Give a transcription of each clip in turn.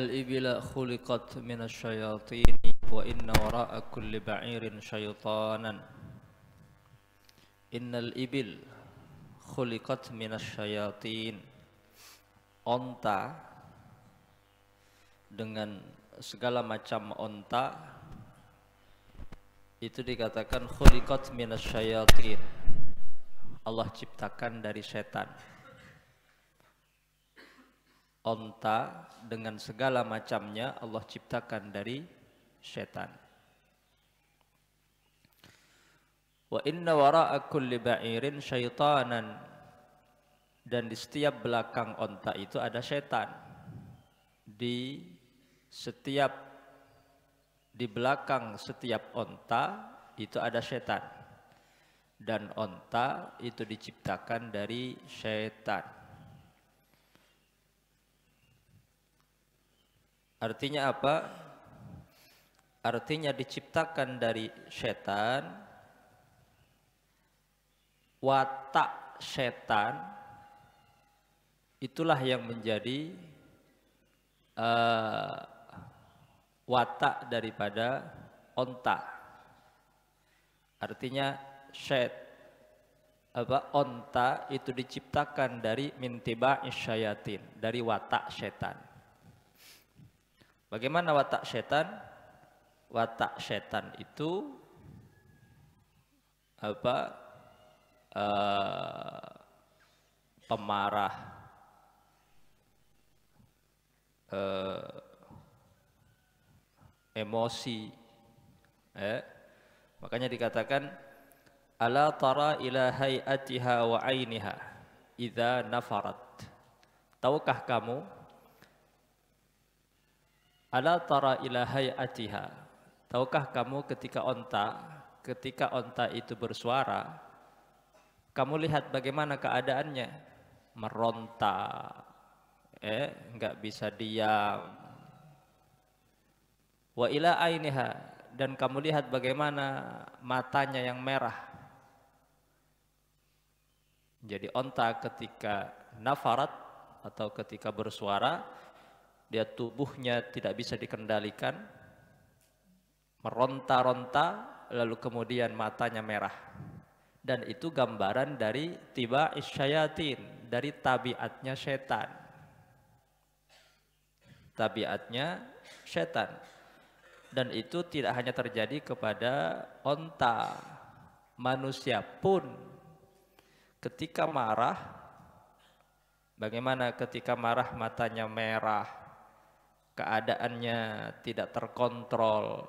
الإبل خلقت من الشياطين وإن وراء كل بعير شيطانا إن الإبل خلقت من الشياطين. Onta dengan segala macam onta itu dikatakan khuliqat minasyayatin, Allah ciptakan dari setan. Onta dengan segala macamnya Allah ciptakan dari setan. Wa inna wara'a kulli ba'irin syaitanan, dan di setiap belakang onta itu ada setan. Di belakang setiap onta itu ada setan, dan onta itu diciptakan dari setan. Artinya apa? Artinya diciptakan dari setan. Watak setan itulah yang menjadi watak daripada onta. Artinya onta itu diciptakan dari mintiba'is syayatin, dari watak setan. Bagaimana watak setan? Watak setan itu pemarah, emosi. Makanya dikatakan ala tara ila hayatiha wa ainiha idza nafarat. Tahukah kamu? Ala tara ila hayatiha. Tahukah kamu ketika onta itu bersuara, kamu lihat bagaimana keadaannya? Meronta, enggak bisa diam. Wa ila ainiha, dan kamu lihat bagaimana matanya yang merah. Jadi onta ketika nafarat atau ketika bersuara, dia tubuhnya tidak bisa dikendalikan, meronta-ronta, lalu kemudian matanya merah. Dan itu gambaran dari tiba'is syayatin, dari tabiatnya setan. Tabiatnya setan. Dan itu tidak hanya terjadi kepada onta, manusia pun ketika marah. Bagaimana ketika marah matanya merah, keadaannya tidak terkontrol,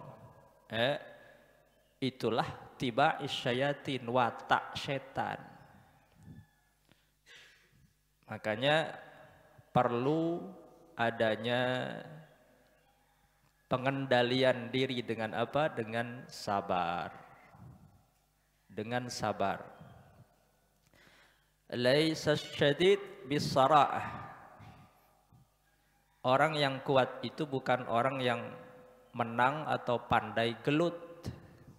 itulah tiba'is syayatin, watak setan. Makanya perlu adanya pengendalian diri dengan apa? Dengan sabar. Dengan sabar. Laisa syadid bisara'ah. Orang yang kuat itu bukan orang yang menang atau pandai gelut,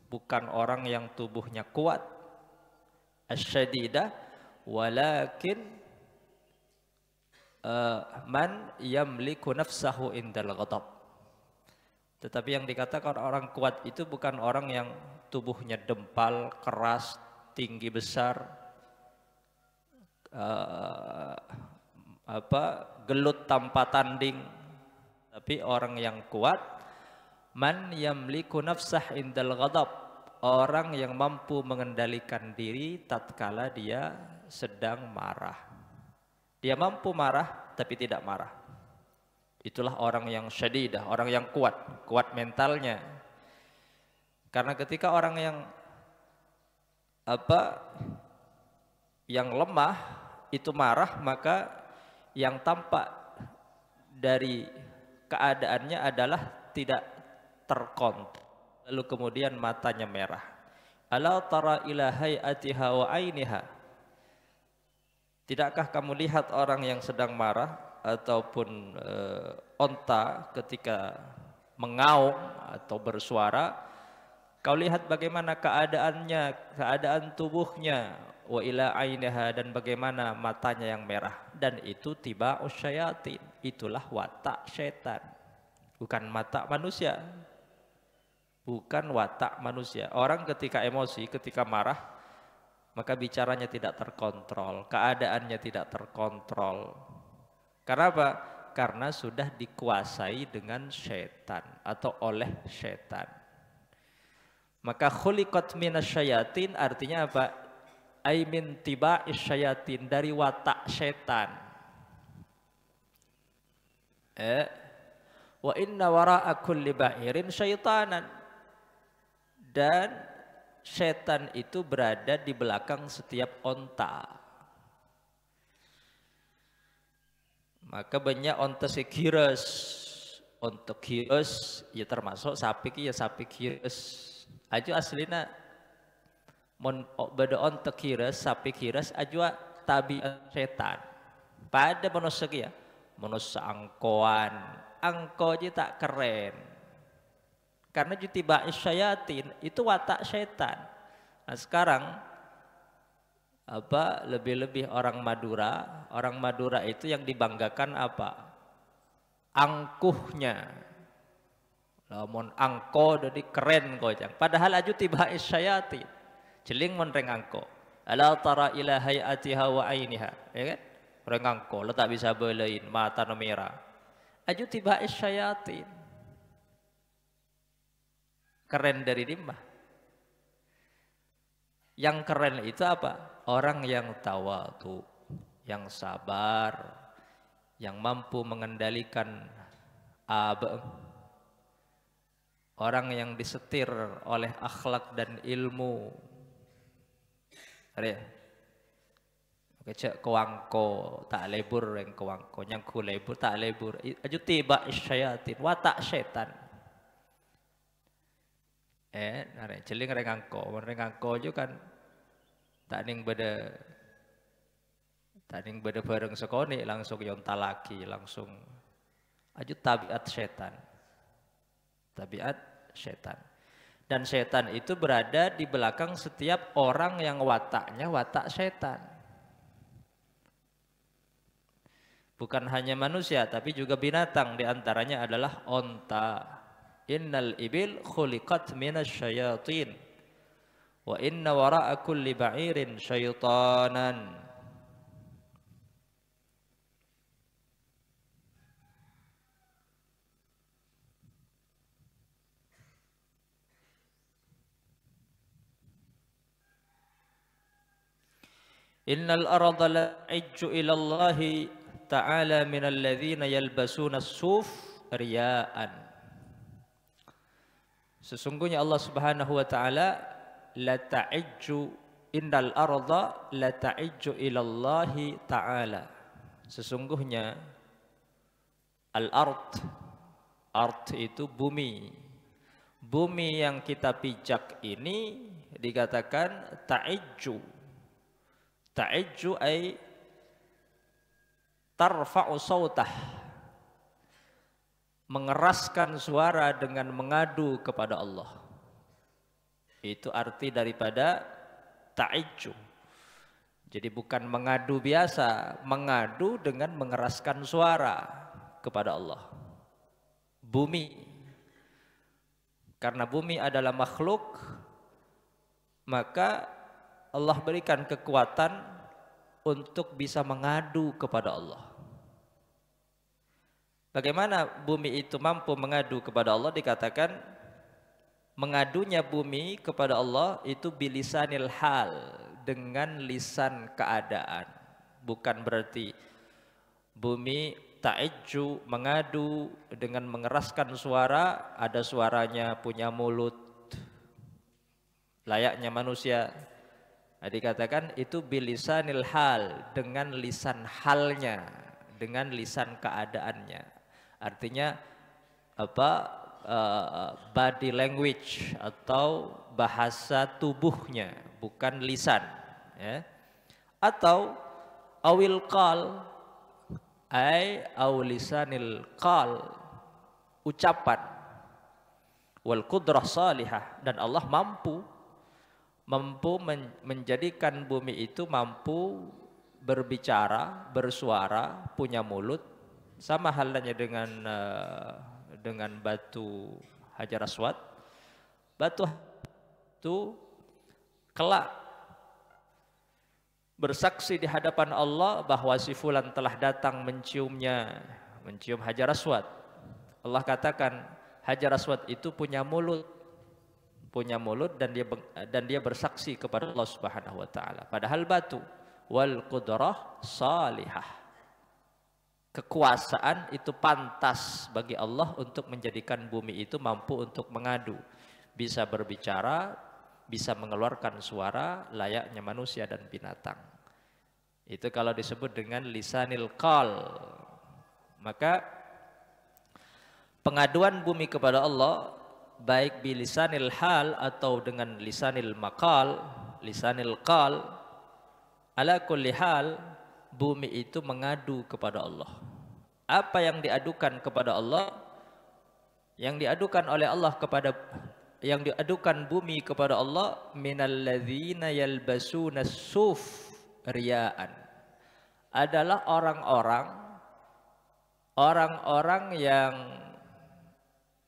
bukan orang yang tubuhnya kuat. Asyadidah walakin man yamliku nafsahu indal ghadab. Tetapi yang dikatakan orang kuat itu bukan orang yang tubuhnya dempal, keras, tinggi besar, gelut tanpa tanding. Tapi orang yang kuat, man yamliku nafsah indal ghadab, orang yang mampu mengendalikan diri tatkala dia sedang marah. Dia mampu marah tapi tidak marah. Itulah orang yang syadidah, orang yang kuat mentalnya. Karena ketika orang yang lemah itu marah, maka yang tampak dari keadaannya adalah tidak terkontrol. Lalu kemudian matanya merah. Ala tara ila hayatiha wa ainiha. Tidakkah kamu lihat orang yang sedang marah ataupun onta ketika mengaum atau bersuara, kau lihat bagaimana keadaannya, keadaan tubuhnya, wa ila ainiha, dan bagaimana matanya yang merah. Dan itu tiba'us syayatin, itulah watak setan. bukan mata manusia, bukan watak manusia. Orang ketika emosi, ketika marah, maka bicaranya tidak terkontrol, keadaannya tidak terkontrol. Karena apa? Karena sudah dikuasai dengan syaitan atau oleh syaitan. Maka khuliqat minasyayatin artinya apa? Ai min tiba'is syayatin, dari watak syaitan. Wa inna wara'a kulli ba'irin syaitanan. Dan setan itu berada di belakang setiap onta. Maka banyak onta sekirus, onta kirus, ya termasuk sapik ya sapik kirus. Aju aslina mon beda onta kirus, sapik kirus aju tabiat setan. Pada manusia ya, manusia angkoan, angko aja tak keren. Karena jutiba syayatin itu watak syaitan. Nah sekarang apa lebih-lebih orang Madura itu yang dibanggakan apa? Angkuhnya. Lamun angko jadi keren kojang. Padahal aju tiba syayatin. Jeling mon reng angko. Ala tara ila hayatiha wa ainiha, ya kan? Reng angko lo tak bisa belain mata no merah. Aju tiba syayatin. Keren dari dimah. Yang keren itu apa? Orang yang tawadu, yang sabar, yang mampu mengendalikan abang. Orang yang disetir oleh akhlak dan ilmu. Ada kecek kewangko tak lebur yang kewangko, yang ku lebur tak lebur. Aju tiba syayatin, watak syaitan. Nare celing rengangko juga kan tak ning beda bareng sekoni langsung yonta laki langsung aju tabiat setan dan setan itu berada di belakang setiap orang yang wataknya watak setan, bukan hanya manusia tapi juga binatang, diantaranya adalah onta. Innal ibil khuliqat minasyayatin wa inna wara'a kulli ba'irin syaitanan. Innal arda la'ijju ila Allah ta'ala minal ladzina yalbasuna as-suf riya'an. Sesungguhnya Allah Subhanahu wa taala la ta'ijju innal arda la ta'ijju ilallahi ta'ala. Sesungguhnya al-ard itu bumi. Bumi yang kita pijak ini dikatakan ta'ijju. Ta'ijju ay tarfa'u sautah, mengeraskan suara dengan mengadu kepada Allah. Itu arti daripada ta'ijju. Jadi bukan mengadu biasa, mengadu dengan mengeraskan suara kepada Allah. Bumi, karena bumi adalah makhluk, maka Allah berikan kekuatan untuk bisa mengadu kepada Allah. Bagaimana bumi itu mampu mengadu kepada Allah? Dikatakan mengadunya bumi kepada Allah itu bilisanil hal, dengan lisan keadaan. Bukan berarti bumi ta'ijju, mengadu dengan mengeraskan suara, ada suaranya, punya mulut layaknya manusia. Nah, dikatakan itu bilisanil hal, dengan lisan halnya, dengan lisan keadaannya. Artinya apa? Body language atau bahasa tubuhnya, bukan lisan, ya. Atau awil qal ay aw lisanil qal, ucapan, wal qudrah salihah, dan Allah mampu menjadikan bumi itu mampu berbicara, bersuara, punya mulut. Sama halnya dengan dengan batu Hajar Aswad. Batu itu kelak bersaksi di hadapan Allah bahwa si fulan telah datang menciumnya, mencium Hajar Aswad. Allah katakan Hajar Aswad itu punya mulut dan dia bersaksi kepada Allah Subhanahu wa taala. Padahal batu wal qudrah salihah. Kekuasaan itu pantas bagi Allah untuk menjadikan bumi itu mampu untuk mengadu, bisa berbicara, bisa mengeluarkan suara layaknya manusia dan binatang. Itu kalau disebut dengan lisanil qal. Maka pengaduan bumi kepada Allah baik bilisanil hal atau dengan lisanil maqal, lisanil qal, ala kulli hal bumi itu mengadu kepada Allah. Apa yang diadukan kepada Allah, yang diadukan oleh Allah kepada, yang diadukan bumi kepada Allah, minalladzina yalbasuna suf riyaan, adalah orang-orang yang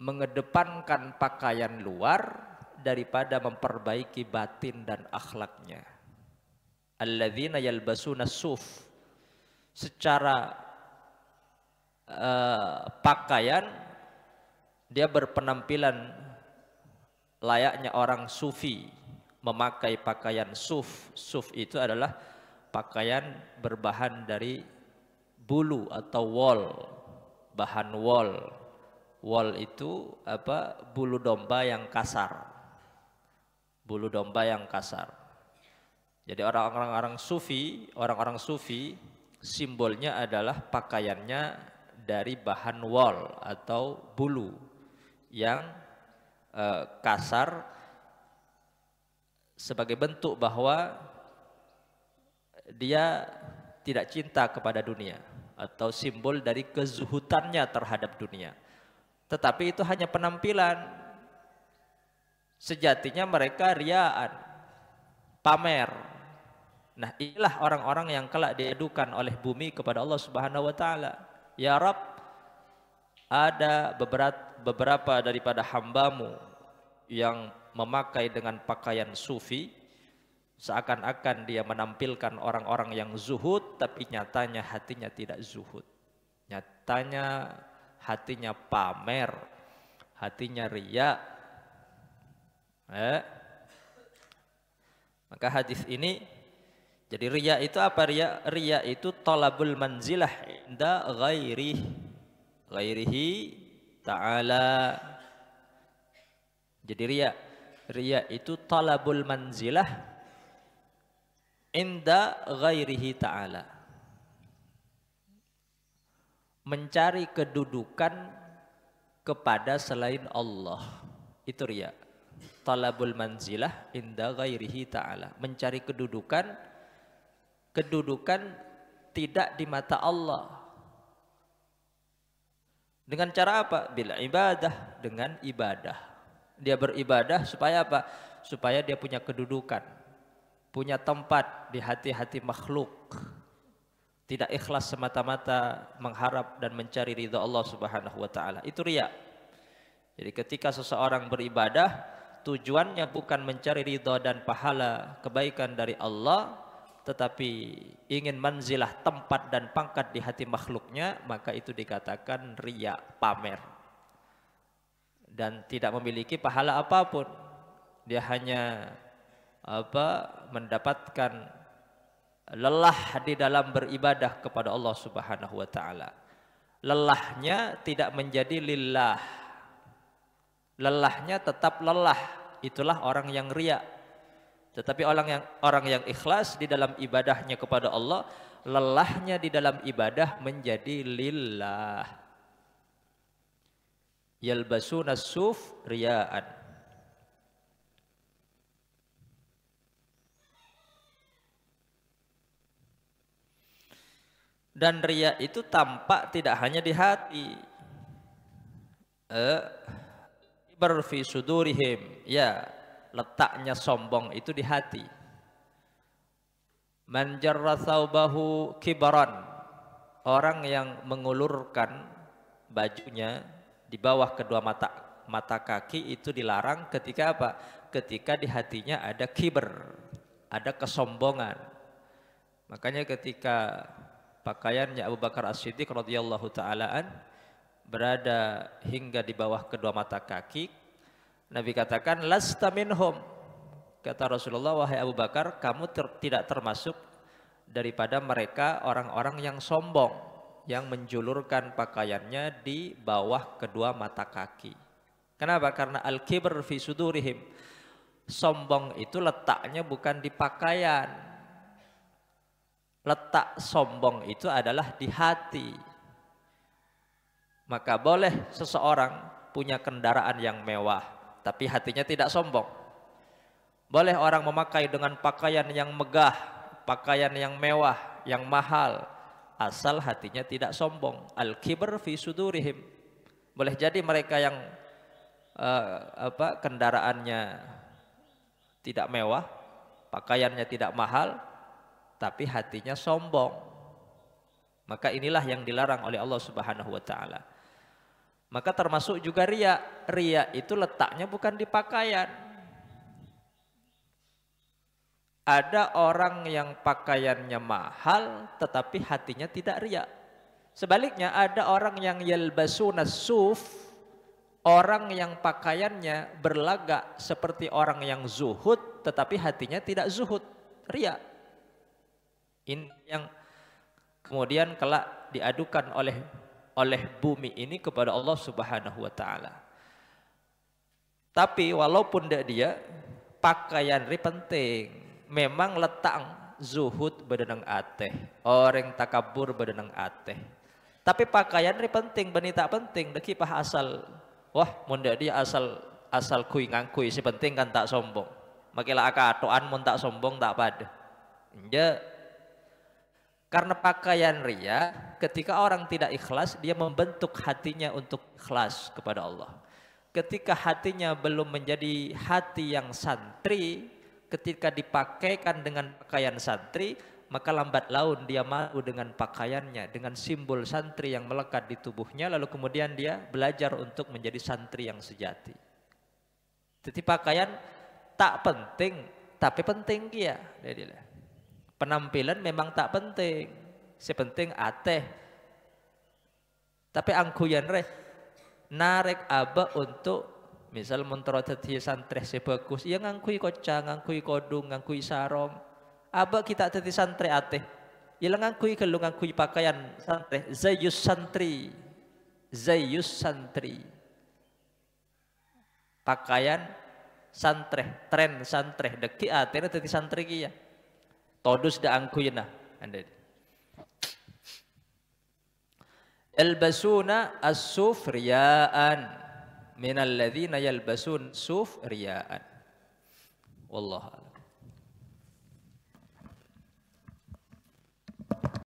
mengedepankan pakaian luar daripada memperbaiki batin dan akhlaknya. Alladzina yalbasuna suf, secara pakaian dia berpenampilan layaknya orang sufi, memakai pakaian suf. Suf itu adalah pakaian berbahan dari bulu atau wol, bahan wol. Wol itu apa? Bulu domba yang kasar. Bulu domba yang kasar. Jadi orang-orang sufi simbolnya adalah pakaiannya dari bahan wol atau bulu yang kasar, sebagai bentuk bahwa dia tidak cinta kepada dunia atau simbol dari kezuhutannya terhadap dunia. Tetapi itu hanya penampilan. Sejatinya mereka riaan, pamer. Nah, inilah orang-orang yang kelak diadukan oleh bumi kepada Allah Subhanahu wa taala. Ya Rabb, ada beberapa daripada hambamu yang memakai dengan pakaian sufi, seakan-akan dia menampilkan orang-orang yang zuhud, tapi nyatanya hatinya tidak zuhud. Nyatanya hatinya pamer, hatinya riya. Maka hadis ini, jadi riya itu apa? Riya itu talabul manzilah inda ghairihi ta'ala. Jadi riya itu talabul manzilah inda ghairihi ta'ala. Mencari kedudukan kepada selain Allah. Itu riya. Talabul manzilah inda ghairihi ta'ala. Mencari kedudukan tidak di mata Allah. Dengan cara apa? Bil ibadah, dengan ibadah. Dia beribadah supaya apa? Supaya dia punya kedudukan, punya tempat di hati-hati makhluk. Tidak ikhlas semata-mata mengharap dan mencari ridha Allah Subhanahu wa taala. Itu riya. Jadi ketika seseorang beribadah, tujuannya bukan mencari ridha dan pahala kebaikan dari Allah, tetapi ingin manzilah, tempat dan pangkat di hati makhluknya, maka itu dikatakan riya, pamer. Dan tidak memiliki pahala apapun. Dia hanya mendapatkan lelah di dalam beribadah kepada Allah Subhanahu wa taala. Lelahnya tidak menjadi lillah. Lelahnya tetap lelah. Itulah orang yang riya. Tetapi orang yang ikhlas di dalam ibadahnya kepada Allah, lelahnya di dalam ibadah menjadi lillah. Yalbasuna suf riyaan. Dan riya itu tampak tidak hanya di hati. Berfi sudurihim, ya, letaknya sombong itu di hati. Man jarra thawbahu kibaran, orang yang mengulurkan bajunya di bawah kedua mata kaki itu dilarang ketika apa? Ketika di hatinya ada kiber, ada kesombongan. Makanya ketika pakaiannya Abu Bakar As-Siddiq radhiyallahu taalaan berada hingga di bawah kedua mata kaki, Nabi katakan lasta minhum. Kata Rasulullah, wahai Abu Bakar, kamu tidak termasuk daripada mereka orang-orang yang sombong, yang menjulurkan pakaiannya di bawah kedua mata kaki. Kenapa? Karena al-kibr fi sudurihim. Sombong itu letaknya bukan di pakaian. Letak sombong itu adalah di hati. Maka boleh seseorang punya kendaraan yang mewah, tapi hatinya tidak sombong. Boleh orang memakai dengan pakaian yang megah, pakaian yang mewah, yang mahal, asal hatinya tidak sombong. Al-kibr fi sudurihim. Boleh jadi mereka yang kendaraannya tidak mewah, pakaiannya tidak mahal, tapi hatinya sombong. Maka inilah yang dilarang oleh Allah Subhanahu wa taala. Maka termasuk juga riya. Riya itu letaknya bukan di pakaian. Ada orang yang pakaiannya mahal tetapi hatinya tidak riya. Sebaliknya ada orang yang yalbasuna suf, orang yang pakaiannya berlagak seperti orang yang zuhud tetapi hatinya tidak zuhud, riya. Ini yang kemudian kelak diadukan oleh bumi ini kepada Allah Subhanahu wa taala. Tapi walaupun dia pakaian ini penting. Memang letak zuhud bedenang ateh, orang takabur bedenang ateh. Tapi pakaian ini penting, beni tak penting. Deki pah asal, wah munda dia asal kui ngangkui si penting kan tak sombong. Makilah akatoan mun tak sombong tak pada. Inja. Karena pakaian ria, ketika orang tidak ikhlas, dia membentuk hatinya untuk ikhlas kepada Allah. Ketika hatinya belum menjadi hati yang santri, ketika dipakaikan dengan pakaian santri, maka lambat laun dia malu dengan pakaiannya, dengan simbol santri yang melekat di tubuhnya, lalu kemudian dia belajar untuk menjadi santri yang sejati. Jadi pakaian tak penting, tapi penting kia. Penampilan memang tak penting, sepenting ateh. Tapi angkuyan narek aba untuk misal mentoroti santri sebagus, ya ngangkui kocang, ngangkui kodung, ngangkui sarong. Aba kita teti santri ateh. Ya ngangkui kalau ngangkui pakaian santri, zayus santri. Zayus santri. Pakaian santri, tren santri, deki ateh teti santri kia. Todus da angkui nah. Albasuna as-suf riyaan minal ladzina yalbasun suf riyaan. Wallahu a'lam.